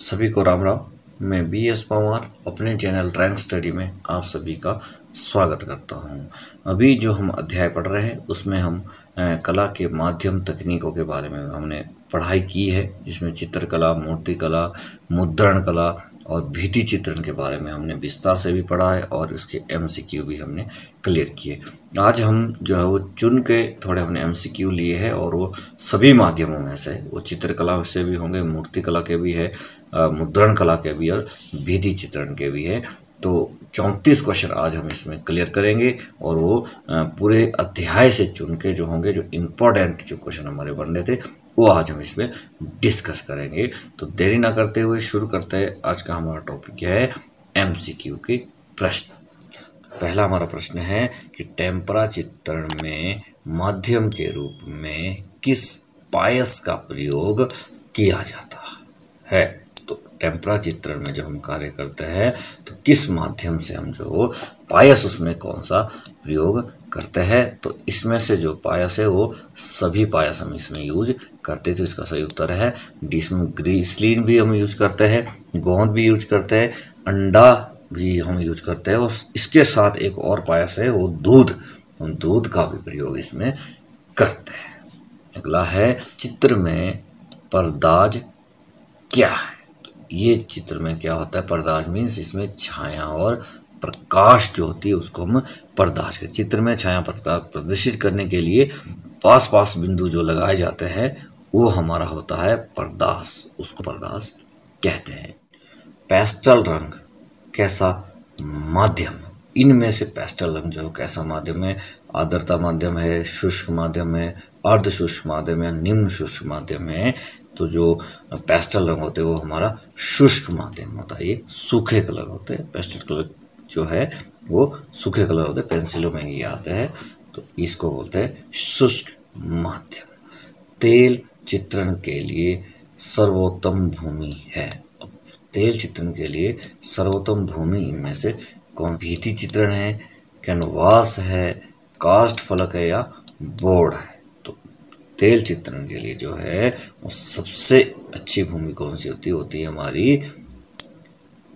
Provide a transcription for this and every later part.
सभी को राम राम। मैं BS पवार अपने चैनल रैंक स्टडी में आप सभी का स्वागत करता हूं। अभी जो हम अध्याय पढ़ रहे हैं उसमें हम कला के माध्यम तकनीकों के बारे में हमने पढ़ाई की है, जिसमें चित्रकला, मूर्तिकला, मुद्रण कला और भित्ति चित्रण के बारे में हमने विस्तार से भी पढ़ा है और उसके MCQ भी हमने क्लियर किए। आज हम जो है वो चुन के थोड़े हमने MCQ लिए हैं और वो सभी माध्यमों में से, वो चित्रकला से भी होंगे, मूर्तिकला के भी है, मुद्रण कला के भी और भित्ति चित्रण के भी है। तो 34 क्वेश्चन आज हम इसमें क्लियर करेंगे और वो पूरे अध्याय से चुन के जो होंगे, जो इम्पोर्टेंट जो क्वेश्चन हमारे बनने थे वो आज हम इसमें डिस्कस करेंगे। तो देरी ना करते हुए शुरू करते हैं। आज का हमारा टॉपिक है MCQ के प्रश्न। पहला हमारा प्रश्न है कि टेम्परा चित्रण में माध्यम के रूप में किस पायस का प्रयोग किया जाता है। तो टेम्परा चित्रण में जब हम कार्य करते हैं तो किस माध्यम से हम जो पायस, उसमें कौन सा प्रयोग करते हैं। तो इसमें से जो पायस है वो सभी पायस हम इसमें यूज करते थे। इसका सही उत्तर है डी। इसमें ग्लिसरीन भी हम यूज करते हैं, गोंद भी यूज करते हैं, अंडा भी हम यूज करते हैं और इसके साथ एक और पायस है वो दूध, हम दूध का भी प्रयोग इसमें करते हैं। अगला है चित्र में परदाज क्या है। तो ये चित्र में क्या होता है, परदाज मीन्स इसमें छाया और प्रकाश जो होती है उसको हम परदाज के चित्र में छाया प्रकाश प्रदर्शित करने के लिए पास पास बिंदु जो लगाए जाते हैं वो हमारा होता है परदास, उसको परदास कहते हैं। पेस्टल रंग कैसा माध्यम, इनमें से पेस्टल रंग जो कैसा माध्यम है, आर्द्रता माध्यम है, शुष्क माध्यम है, अर्ध शुष्क माध्यम है, निम्न शुष्क माध्यम है। तो जो पेस्टल रंग होते हैं वो हमारा शुष्क माध्यम होता है, ये सूखे कलर होते हैं। पेस्टल कलर जो है वो सूखे कलर होते हैं, पेंसिलों में ये आते हैं, तो इसको बोलते हैं शुष्क माध्यम। तेल चित्रण के लिए सर्वोत्तम भूमि है। अब तेल चित्रण के लिए सर्वोत्तम भूमि इनमें से कौन, भित्ति चित्रण है, कैनवास है, कास्ट फलक है या बोर्ड है। तो तेल चित्रण के लिए जो है वो सबसे अच्छी भूमि कौन सी होती है हमारी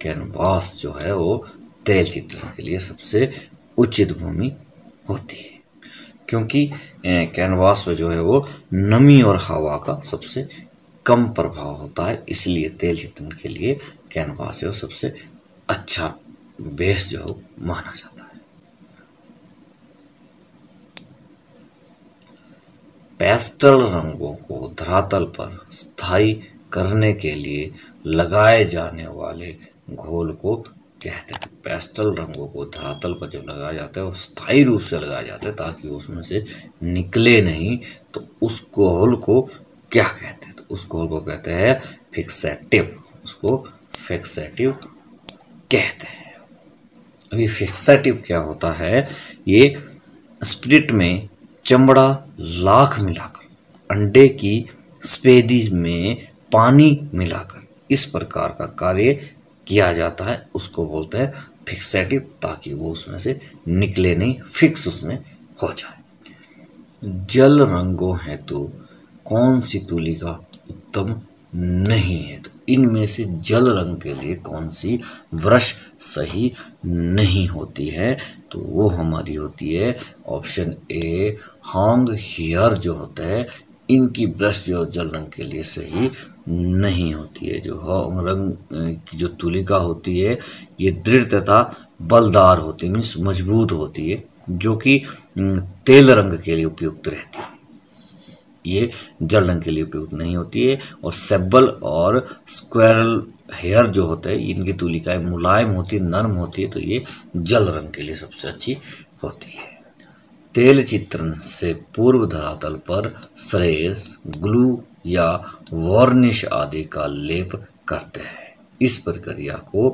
कैनवास जो है वो तेल चित्रण के लिए सबसे उचित भूमि होती है, क्योंकि कैनवास पे जो है वो नमी और हवा का सबसे कम प्रभाव होता है, इसलिए तेल चित्रण के लिए कैनवास जो सबसे अच्छा बेस जो माना जाता है। पेस्टल रंगों को धरातल पर स्थायी करने के लिए लगाए जाने वाले घोल को कहते हैं। पेस्टल रंगों को धरातल पर जब लगाया जाता है वो स्थायी रूप से लगाया जाता है ताकि उसमें से निकले नहीं। तो उस घोल को क्या कहते हैं, तो उस घोल को कहते हैं फिक्सेटिव, उसको फिक्सेटिव कहते हैं। अभी फिक्सेटिव क्या होता है, ये स्पिरिट में चमड़ा लाख मिलाकर, अंडे की स्पेदी में पानी मिलाकर इस प्रकार का कार्य किया जाता है, उसको बोलते हैं फिक्सेटिव, ताकि वो उसमें से निकले नहीं, फिक्स उसमें हो जाए। जल रंगों हेतु कौन सी तुलिका उत्तम नहीं है। तो इनमें से जल रंग के लिए कौन सी ब्रश सही नहीं होती है, तो वो हमारी होती है ऑप्शन ए हांग हियर जो होता है, इनकी ब्रश जो जल रंग के लिए सही नहीं होती है। जो रंग की जो तुलिका होती है ये दृढ़ तथा बलदार होती है, मीन्स मजबूत होती है, जो कि तेल रंग के लिए उपयुक्त रहती है, ये जल रंग के लिए उपयुक्त नहीं होती है। और सेबल और स्क्वायरल हेयर जो होता है इनकी तुलिकाएं मुलायम होती है, नरम होती है, तो ये जल रंग के लिए सबसे अच्छी होती है। तेल चित्रण से पूर्व धरातल पर श्रेयस ग्लू या वार्निश आदि का लेप करते हैं, इस प्रक्रिया को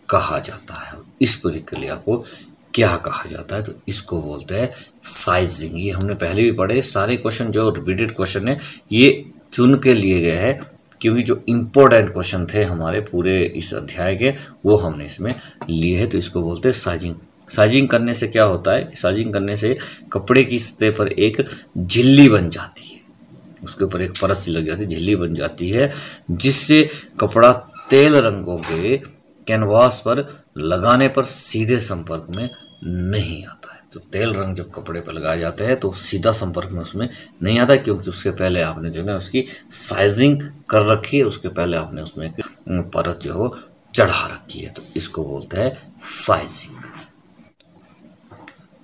कहा जाता है। इस प्रक्रिया को क्या कहा जाता है, तो इसको बोलते हैं साइजिंग। ये हमने पहले भी पढ़े, सारे क्वेश्चन जो रिपीटेड क्वेश्चन है ये चुन के लिए गए हैं, क्योंकि जो इम्पोर्टेंट क्वेश्चन थे हमारे पूरे इस अध्याय के वो हमने इसमें लिए हैं। तो इसको बोलते हैं साइजिंग। साइजिंग करने से क्या होता है, साइजिंग करने से कपड़े की सतह पर एक झिल्ली बन जाती है, उसके ऊपर एक परत सी लग जाती है, झिल्ली बन जाती है, जिससे कपड़ा तेल रंगों के कैनवास पर लगाने पर सीधे संपर्क में नहीं आता है। तो तेल रंग जब कपड़े पर लगाए जाते हैं तो सीधा संपर्क में उसमें नहीं आता है, क्योंकि उसके पहले आपने जो है उसकी साइजिंग कर रखी है, उसके पहले आपने उसमें एक परत जो है चढ़ा रखी है। तो इसको बोलते हैं साइजिंग।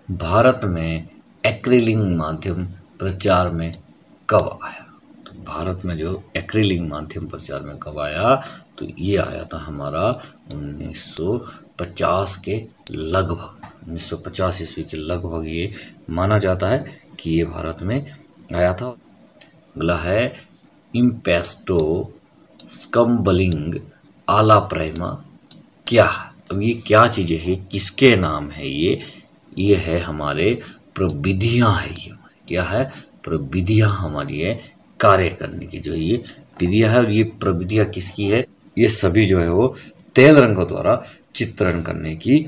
भारत में एक्रिलिक माध्यम प्रचार में कब आया? तो भारत में जो एक्रिलिक माध्यम प्रचार में कब आया? तो ये आया था हमारा 1950 के लगभग, 1950 ईस्वी के लगभग ये माना जाता है कि ये भारत में आया था। अगला है इम्पेस्टो स्कम्बलिंग आला प्रेमा क्या है? अब ये क्या चीज़ें हैं, किसके नाम है ये है हमारे प्रविधियाँ है। ये क्या है? प्रविधियाँ हमारी है कार्य करने की, जो ये विधियाँ है। और ये प्रविधियाँ किसकी है? ये सभी जो है वो तेल रंगों द्वारा चित्रण करने की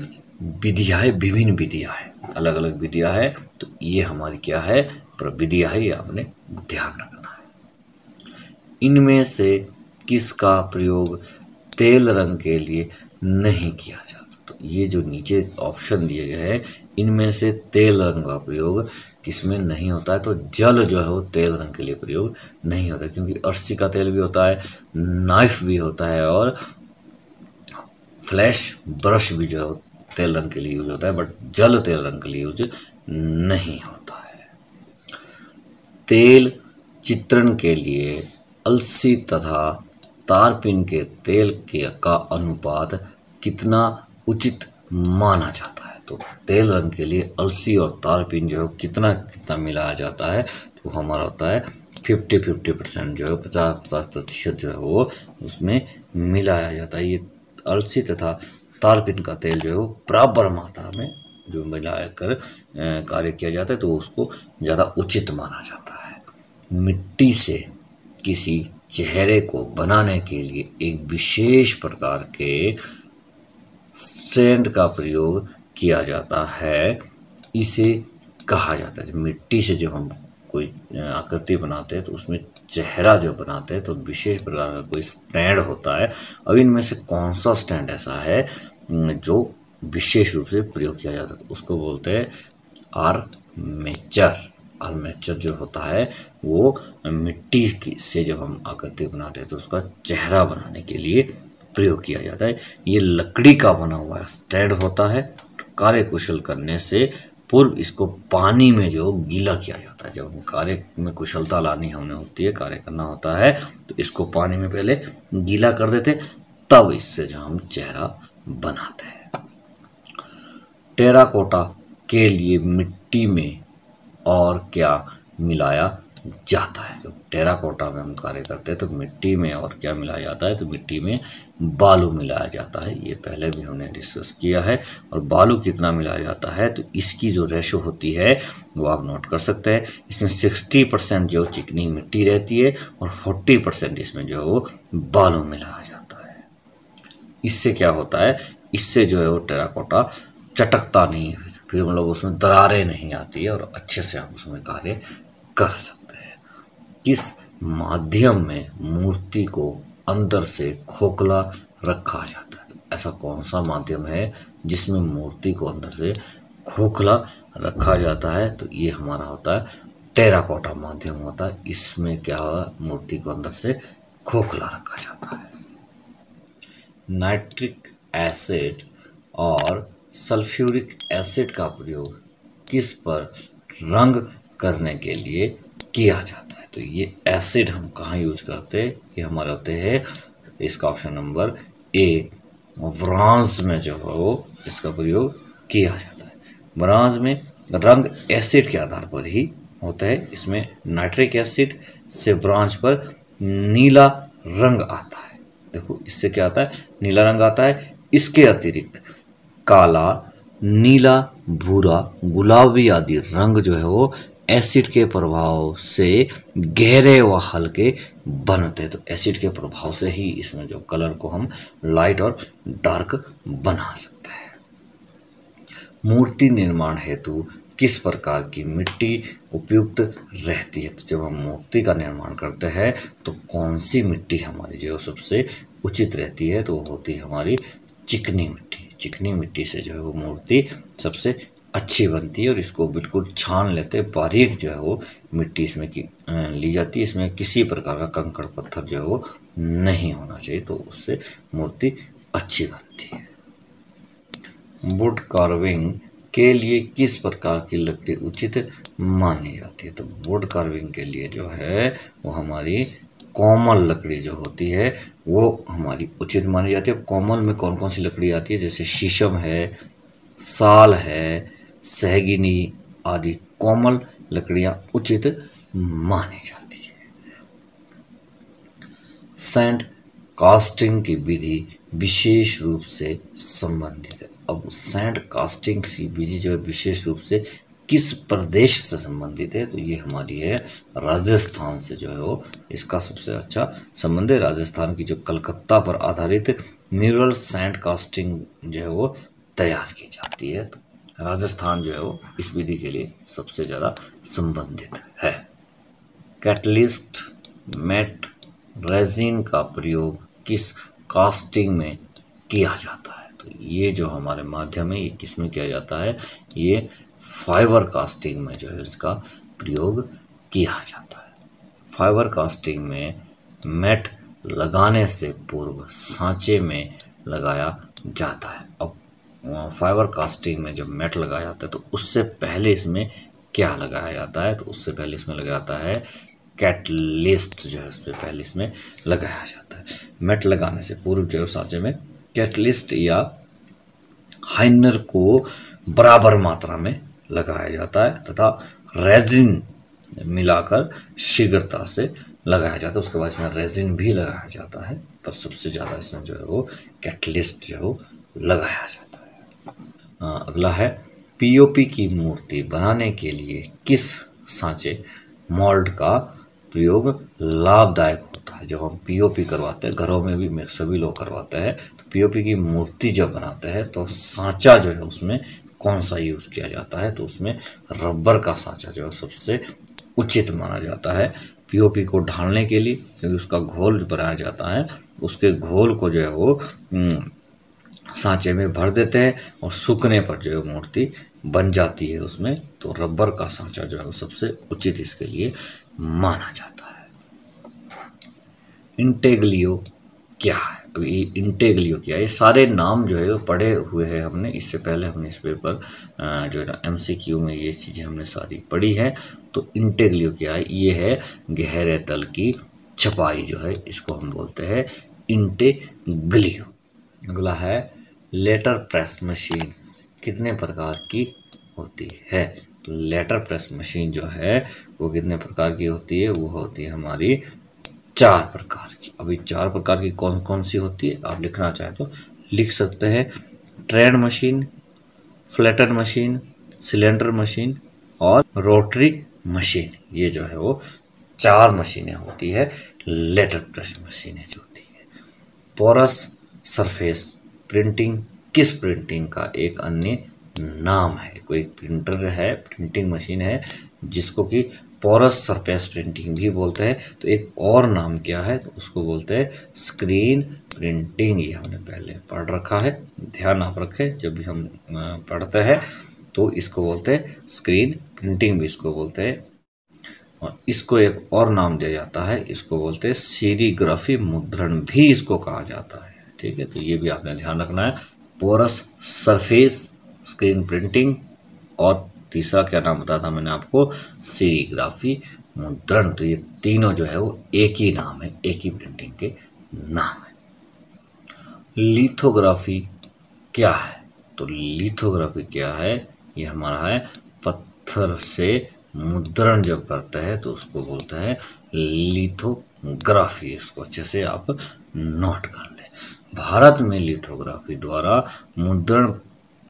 विधियाँ है, विभिन्न विधियाँ है, अलग अलग विधियाँ है। तो ये हमारी क्या है? प्रविधियाँ है, ये आपने ध्यान रखना है। इनमें से किसका प्रयोग तेल रंग के लिए नहीं किया जाता? तो ये जो नीचे ऑप्शन दिए गए हैं, इनमें से तेल रंग का प्रयोग किसमें नहीं होता है? तो जल जो है वो तेल रंग के लिए प्रयोग नहीं होता, क्योंकि अरसी का तेल भी होता है, नाइफ भी होता है, और फ्लैश ब्रश भी जो है तेल रंग के लिए यूज होता है, बट जल तेल रंग के लिए यूज नहीं होता है। तेल चित्रण के लिए अलसी तथा तारपीन के तेल का अनुपात कितना उचित माना जाता है? तो तेल रंग के लिए अलसी और तारपीन जो है कितना कितना मिलाया जाता है? तो हमारा होता है 50-50% जो है 50-50% जो है वो उसमें मिलाया जाता है। ये अलसी तथा तारपीन का तेल जो है वो बराबर मात्रा में जो मिलाकर कार्य किया जाता है, तो उसको ज़्यादा उचित माना जाता है। मिट्टी से किसी चेहरे को बनाने के लिए एक विशेष प्रकार के स्टैंड का प्रयोग किया जाता है, इसे कहा जाता है। मिट्टी से जब हम कोई आकृति बनाते हैं तो उसमें चेहरा जो बनाते हैं तो विशेष प्रकार का कोई स्टैंड होता है। अब इनमें से कौन सा स्टैंड ऐसा है जो विशेष रूप से प्रयोग किया जाता है? तो उसको बोलते हैं आर्मेचर। आर्मेचर जो होता है वो मिट्टी से जब हम आकृति बनाते हैं तो उसका चेहरा बनाने के लिए प्रयोग किया जाता है। ये लकड़ी का बना हुआ स्टैंड होता है। कार्य कुशल करने से पूर्व इसको पानी में जो गीला किया जाता है। जब हम कार्य में कुशलता लानी हमने होती है, कार्य करना होता है, तो इसको पानी में पहले गीला कर देते, तब इससे जो हम चेहरा बनाते हैं। टेराकोटा के लिए मिट्टी में और क्या मिलाया जाता है? जब टेराकोटा में हम कार्य करते हैं तो मिट्टी में और क्या मिलाया जाता है? तो मिट्टी में बालू मिलाया जाता है। ये पहले भी हमने डिस्कस किया है। और बालू कितना मिलाया जाता है? तो इसकी जो रेशो होती है वो आप नोट कर सकते हैं। इसमें 60% जो चिकनी मिट्टी रहती है और 40% इसमें जो है वो बालू मिलाया जाता है। इससे क्या होता है? इससे जो है वो टेराकोटा चटकता नहीं है, फिर मतलब उसमें दरारें नहीं आती है और अच्छे से आप उसमें कार्य कर सकते हैं। किस माध्यम में मूर्ति को अंदर से खोखला रखा जाता है? तो ऐसा कौन सा माध्यम है जिसमें मूर्ति को अंदर से खोखला रखा जाता है? तो ये हमारा होता है टेराकोटा माध्यम होता है। इसमें क्या होगा? मूर्ति को अंदर से खोखला रखा जाता है। नाइट्रिक एसिड और सल्फ्यूरिक एसिड का प्रयोग किस पर रंग करने के लिए किया जाता है? तो ये एसिड हम कहाँ यूज करते हैं? ये हमारे होते हैं, इसका ऑप्शन नंबर ए, ब्रॉन्ज में जो है वो इसका प्रयोग किया जाता है। ब्रॉन्ज में रंग एसिड के आधार पर ही होता है। इसमें नाइट्रिक एसिड से ब्रॉन्ज पर नीला रंग आता है। देखो इससे क्या आता है? नीला रंग आता है। इसके अतिरिक्त काला, नीला, भूरा, गुलाबी आदि रंग जो है वो एसिड के प्रभाव से गहरे व हल्के बनते हैं। तो एसिड के प्रभाव से ही इसमें जो कलर को हम लाइट और डार्क बना सकते हैं। मूर्ति निर्माण हेतु किस प्रकार की मिट्टी उपयुक्त रहती है। तो जब हम मूर्ति का निर्माण करते हैं तो कौन सी मिट्टी हमारी जो सबसे उचित रहती है, तो वो होती है हमारी चिकनी मिट्टी। चिकनी मिट्टी से जो है वो मूर्ति सबसे अच्छी बनती है और इसको बिल्कुल छान लेते हैं, बारीक जो है वो मिट्टी इसमें की ली जाती है। इसमें किसी प्रकार का कंकड़ पत्थर जो है वो नहीं होना चाहिए, तो उससे मूर्ति अच्छी बनती है। वुड कार्विंग के लिए किस प्रकार की लकड़ी उचित मानी जाती है। तो वुड कार्विंग के लिए जो है वो हमारी कोमल लकड़ी जो होती है वो हमारी उचित मानी जाती है। कोमल में कौन कौन सी लकड़ी आती है, जैसे शीशम है, साल है, सहगिनी आदि कोमल लकड़ियां उचित मानी जाती है। सैंड कास्टिंग की विधि विशेष रूप से संबंधित है। अब सैंड कास्टिंग की विधि जो है विशेष रूप से किस प्रदेश से संबंधित है, तो ये हमारी है राजस्थान से जो है वो इसका सबसे अच्छा संबंध है। राजस्थान की जो कलकत्ता पर आधारित मिनरल सैंड कास्टिंग जो है वो तैयार की जाती है, तो राजस्थान जो है वो इस विधि के लिए सबसे ज़्यादा संबंधित है। कैटलिस्ट, मैट, रेजिन का प्रयोग किस कास्टिंग में किया जाता है। तो ये जो हमारे माध्यम है ये किस में किया जाता है, ये फाइबर कास्टिंग में जो है इसका प्रयोग किया जाता है। फाइबर कास्टिंग में मैट लगाने से पूर्व सांचे में लगाया जाता है। अब फाइबर कास्टिंग में जब मैट लगाया जाता है तो उससे पहले इसमें क्या लगाया जाता है, तो उससे पहले इसमें लगाया जाता है कैटलिस्ट जो है उससे पहले इसमें लगाया जाता है। मैट लगाने से पूर्व जो है सांचे में कैटलिस्ट या हाइनर को बराबर मात्रा में लगाया जाता है तथा रेजिन मिलाकर शीघ्रता से लगाया जाता है। उसके बाद इसमें रेजिन भी लगाया जाता है, पर सबसे ज़्यादा इसमें जो है वो कैटलिस्ट जो है वो लगाया जाता है। अगला है पीओपी की मूर्ति बनाने के लिए किस सांचे मोल्ड का प्रयोग लाभदायक होता है। जब हम पीओपी करवाते हैं, घरों में भी सभी लोग करवाते हैं, तो पीओपी की मूर्ति जब बनाते हैं तो सांचा जो है उसमें कौन सा यूज़ किया जाता है, तो उसमें रबर का सांचा जो है सबसे उचित माना जाता है पीओपी को ढालने के लिए, क्योंकि उसका घोल जो बनाया जाता है उसके घोल को जो है वो सांचे में भर देते हैं और सूखने पर जो है मूर्ति बन जाती है उसमें, तो रबर का सांचा जो है वो सबसे उचित इसके लिए माना जाता है। इंटेग्लियो क्या है। अभी इंटेग्लियो क्या है, ये सारे नाम जो है वो पढ़े हुए हैं हमने, इससे पहले हमने इस पेपर जो है ना MCQ में ये चीज़ें हमने सारी पढ़ी है। तो इंटेग्लियो क्या है, ये है गहरे तल की छपाई जो है इसको हम बोलते हैं इंटेग्लियो। अगला है लेटर प्रेस मशीन कितने प्रकार की होती है। तो लेटर प्रेस मशीन जो है वो कितने प्रकार की होती है, वो होती है हमारी 4 प्रकार की। अभी 4 प्रकार की कौन कौन सी होती है आप लिखना चाहें तो लिख सकते हैं। Tread machine, flatter machine, cylinder machine और रोटरी मशीन, ये जो है वो 4 मशीनें होती है लेटर प्रेस मशीनें जो होती है। पोरस सरफेस प्रिंटिंग किस प्रिंटिंग का एक अन्य नाम है। कोई प्रिंटर है, प्रिंटिंग मशीन है जिसको कि पोरस सरफेस प्रिंटिंग भी बोलते हैं, तो एक और नाम क्या है, तो उसको बोलते हैं स्क्रीन प्रिंटिंग। ये हमने पहले पढ़ रखा है, ध्यान आप रखें जब भी हम पढ़ते हैं, तो इसको बोलते हैं स्क्रीन प्रिंटिंग भी इसको बोलते हैं। और इसको एक और नाम दिया जाता है, इसको बोलते हैं सीरीग्राफी मुद्रण भी इसको कहा जाता है। ठीक है, तो ये भी आपने ध्यान रखना है। पोरस सरफेस, स्क्रीन प्रिंटिंग और तीसरा क्या नाम बताया था मैंने आपको, सीरीग्राफी मुद्रण। तो ये तीनों जो है वो एक ही नाम है, एक ही प्रिंटिंग के नाम है। लिथोग्राफी क्या है। तो लिथोग्राफी क्या है, ये हमारा है पत्थर से मुद्रण जब करते हैं तो उसको बोलते हैं लिथोग्राफी। इसको अच्छे से आप नोट कर लें। भारत में लिथोग्राफी द्वारा मुद्रण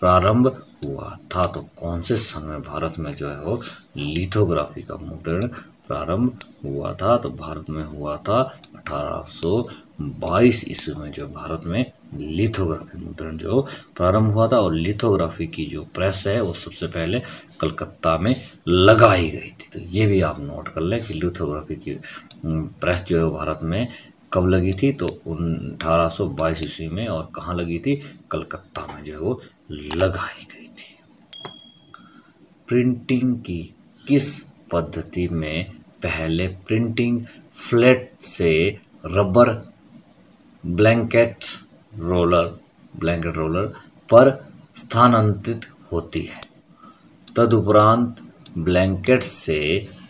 प्रारंभ हुआ था, तो कौन से सन में भारत में जो है वो लिथोग्राफी का मुद्रण प्रारंभ हुआ था, तो भारत में हुआ था 1800 1822 ईस्वी में जो भारत में लिथोग्राफी मुद्रण जो प्रारंभ हुआ था, और लिथोग्राफी की जो प्रेस है वो सबसे पहले कलकत्ता में लगाई गई थी। तो ये भी आप नोट कर लें कि लिथोग्राफी की प्रेस जो है भारत में कब लगी थी, तो 1822 ईस्वी में, और कहाँ लगी थी, कलकत्ता में जो है वो लगाई गई थी। प्रिंटिंग की किस पद्धति में पहले प्रिंटिंग फ्लेट से रबर ब्लैंकेट रोलर पर स्थानांतरित होती है, तदुपरांत ब्लैंकेट से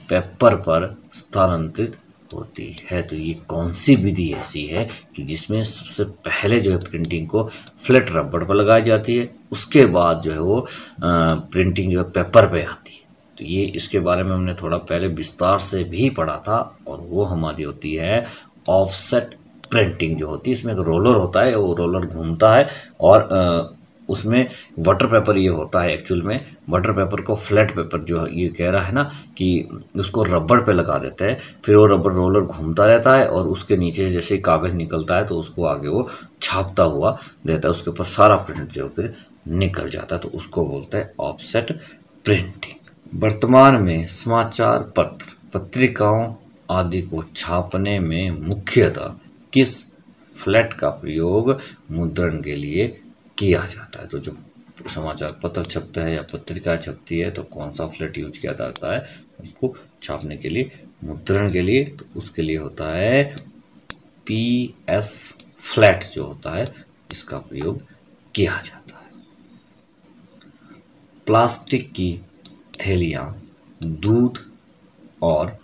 पेपर पर स्थानांतरित होती है? तो ये कौन सी विधि ऐसी है कि जिसमें सबसे पहले जो है प्रिंटिंग को फ्लैट रबर पर लगाई जाती है, उसके बाद जो है वो प्रिंटिंग जो है पेपर पे आती है? तो ये इसके बारे में हमने थोड़ा पहले विस्तार से भी पढ़ा था, और वो हमारी होती है ऑफसेट प्रिंटिंग जो होती है। इसमें एक रोलर होता है, वो रोलर घूमता है, और उसमें वाटर पेपर ये होता है। एक्चुअल में वाटर पेपर को फ्लैट पेपर जो ये कह रहा है ना कि उसको रबर पे लगा देते हैं, फिर वो रबर रोलर घूमता रहता है, और उसके नीचे जैसे ही कागज़ निकलता है तो उसको आगे वो छापता हुआ देता है, उसके ऊपर सारा प्रिंट जो फिर निकल जाता है, तो उसको बोलते हैं ऑफसेट प्रिंटिंग। वर्तमान में समाचार पत्र, पत्रिकाओं आदि को छापने में मुख्यतः किस फ्लैट का प्रयोग मुद्रण के लिए किया जाता है? तो जो समाचार पत्र छपता है या पत्रिका छपती है तो कौन सा फ्लैट यूज किया जाता है उसको छापने के लिए, मुद्रण के लिए? तो उसके लिए होता है PS फ्लैट जो होता है, इसका प्रयोग किया जाता है। प्लास्टिक की थैलियाँ, दूध और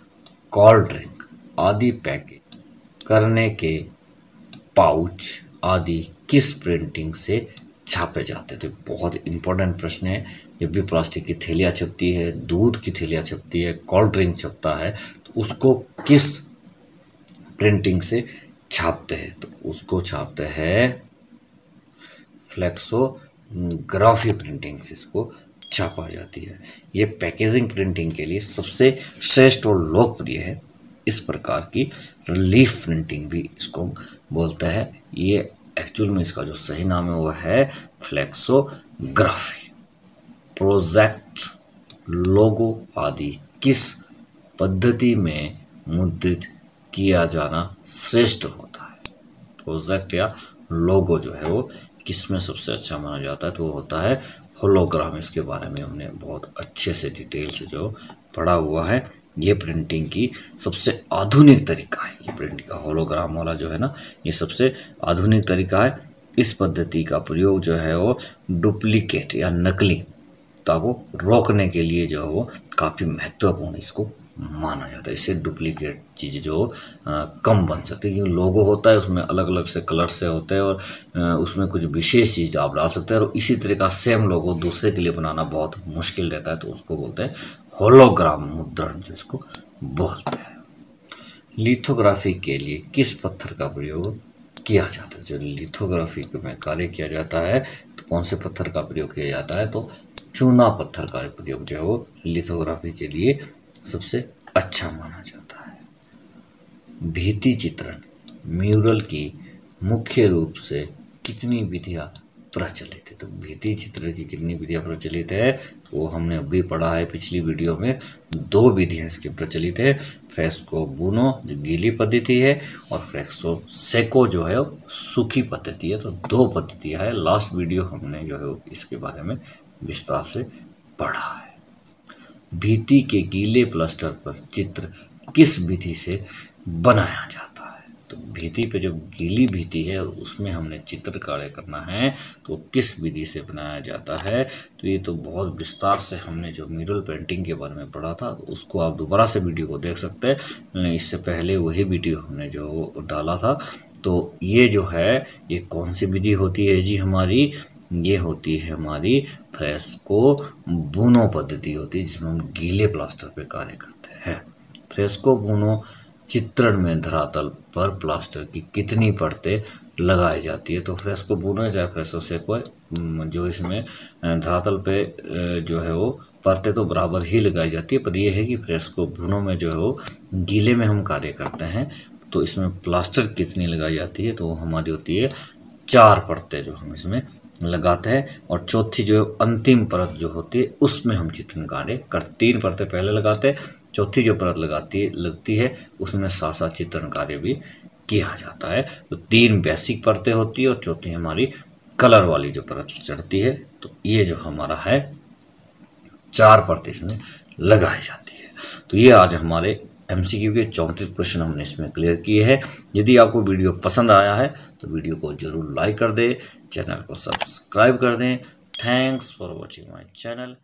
कोल्ड ड्रिंक आदि पैकेज करने के पाउच आदि किस प्रिंटिंग से छापे जाते थे? तो बहुत इंपॉर्टेंट प्रश्न है। जब भी प्लास्टिक की थैलियाँ छपती है, दूध की थैलियाँ छपती है, कोल्ड ड्रिंक छपता है, तो उसको किस प्रिंटिंग से छापते हैं? तो उसको छापते हैं फ्लेक्सोग्राफी प्रिंटिंग से इसको छापा जाती है। ये पैकेजिंग प्रिंटिंग के लिए सबसे श्रेष्ठ और लोकप्रिय है। इस प्रकार की रिलीफ प्रिंटिंग भी इसको बोलते हैं। ये एक्चुअल में इसका जो सही नाम है वो है फ्लेक्सोग्राफी। प्रोजेक्ट, लोगो आदि किस पद्धति में मुद्रित किया जाना श्रेष्ठ होता है? प्रोजेक्ट या लोगो जो है वो किस में सबसे अच्छा माना जाता है? तो वो होता है होलोग्राम। इसके बारे में हमने बहुत अच्छे से डिटेल से जो पढ़ा हुआ है। ये प्रिंटिंग की सबसे आधुनिक तरीका है। ये प्रिंटिंग का होलोग्राम वाला जो है ना, ये सबसे आधुनिक तरीका है। इस पद्धति का प्रयोग जो है वो डुप्लीकेट या नकली को रोकने के लिए जो है वो काफ़ी महत्वपूर्ण इसको माना जाता है। इससे डुप्लीकेट चीज़ जो कम बन सकती है, क्योंकि लोगो होता है उसमें अलग अलग से कलर से होते हैं, और उसमें कुछ विशेष चीज़ आप डाल सकते हैं, और इसी तरह का सेम लोगो दूसरे के लिए बनाना बहुत मुश्किल रहता है, तो उसको बोलते हैं होलोग्राम मुद्रण, जो इसको बोलते हैं। लिथोग्राफी के लिए किस पत्थर का प्रयोग किया जाता है? जो लिथोग्राफी में कार्य किया जाता है तो कौन से पत्थर का प्रयोग किया जाता है? तो चूना पत्थर का प्रयोग जो है वो लिथोग्राफी के लिए सबसे अच्छा माना जाता है। भित्ति चित्रण, म्यूरल की मुख्य रूप से कितनी विधियाँ प्रचलित है? तो भित्ति चित्र की कितनी विधियाँ प्रचलित है? तो वो हमने अभी पढ़ा है पिछली वीडियो में। 2 विधियाँ इसकी प्रचलित है। फ्रेस्को बुनो जो गीली पद्धति है, और फ्रेस्को सेको जो है सूखी पद्धति है। तो 2 पद्धतियाँ है। लास्ट वीडियो हमने जो है इसके बारे में विस्तार से पढ़ा है। भित्ति के गीले प्लास्टर पर चित्र किस विधि से बनाया जाता है? तो भित्ति पे जो गीली भित्ति है उसमें हमने चित्रकारी करना है, तो किस विधि से बनाया जाता है? तो ये तो बहुत विस्तार से हमने जो म्यूरल पेंटिंग के बारे में पढ़ा था, उसको आप दोबारा से वीडियो को देख सकते हैं। इससे पहले वही वीडियो हमने जो डाला था। तो ये जो है ये कौन सी विधि होती है जी हमारी? ये होती है हमारी फ्रेस्को बुनो पद्धति होती है, जिसमें हम गीले प्लास्टर पे कार्य करते हैं। फ्रेस्को बुनो चित्रण में धरातल पर प्लास्टर की कितनी परतें लगाई जाती है? तो फ्रेस्को बुनो या फ्रेस्को सेको जो इसमें धरातल पे जो है वो परतें तो बराबर ही लगाई जाती है, पर यह है कि फ्रेस्को बुनो में जो है वो गीले में हम कार्य करते हैं, तो इसमें प्लास्टर कितनी लगाई जाती है, तो हमारी होती है 4 परतें जो हम इसमें लगाते हैं। और चौथी जो अंतिम परत जो होती है उसमें हम चित्रण कार्य करते। 3 परतें पहले लगाते हैं, चौथी जो परत लगती है उसमें साथ चित्रण कार्य भी किया जाता है। तो 3 बेसिक परतें होती है और चौथी हमारी कलर वाली जो परत चढ़ती है। तो ये जो हमारा है 4 परतें इसमें लगाई जाती है। तो ये आज हमारे MCQ के 34 प्रश्न हमने इसमें क्लियर किए हैं। यदि आपको वीडियो पसंद आया है तो वीडियो को जरूर लाइक कर दें, चैनल को सब्सक्राइब कर दें। Thanks for watching my channel.